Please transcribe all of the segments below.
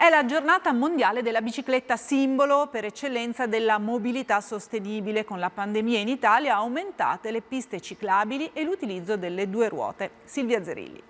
È la giornata mondiale della bicicletta, simbolo per eccellenza della mobilità sostenibile. Con la pandemia in Italia aumentate le piste ciclabili e l'utilizzo delle due ruote. Silvia Zerilli.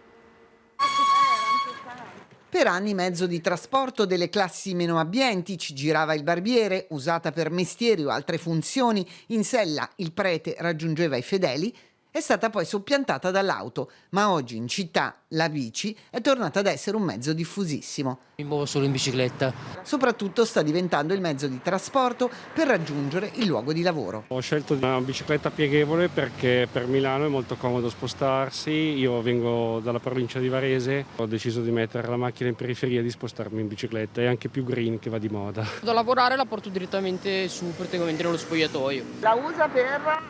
Per anni mezzo di trasporto delle classi meno abbienti, ci girava il barbiere, usata per mestieri o altre funzioni, in sella il prete raggiungeva i fedeli, è stata poi soppiantata dall'auto, ma oggi in città la bici è tornata ad essere un mezzo diffusissimo. Mi muovo solo in bicicletta. Soprattutto sta diventando il mezzo di trasporto per raggiungere il luogo di lavoro. Ho scelto una bicicletta pieghevole perché per Milano è molto comodo spostarsi. Io vengo dalla provincia di Varese, ho deciso di mettere la macchina in periferia e di spostarmi in bicicletta. È anche più green, che va di moda. Da lavorare la porto direttamente su, praticamente nello spogliatoio. La usa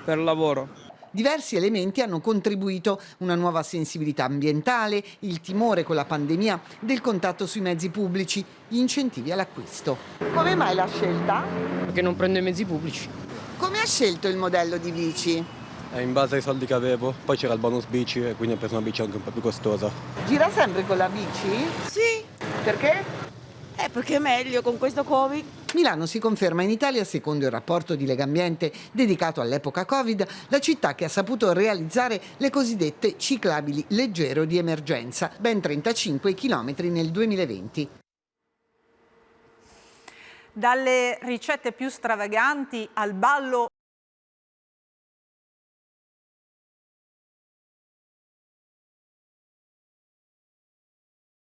per lavoro. Diversi elementi hanno contribuito: una nuova sensibilità ambientale, il timore con la pandemia del contatto sui mezzi pubblici, gli incentivi all'acquisto. Come mai la scelta? Perché non prendo i mezzi pubblici. Come ha scelto il modello di bici? In base ai soldi che avevo, poi c'era il bonus bici e quindi ho preso una bici anche un po' più costosa. Gira sempre con la bici? Sì, Perché? perché è meglio con questo Covid. Milano si conferma in Italia, secondo il rapporto di Legambiente dedicato all'epoca Covid, la città che ha saputo realizzare le cosiddette ciclabili leggero di emergenza, ben 35 chilometri nel 2020. Dalle ricette più stravaganti al ballo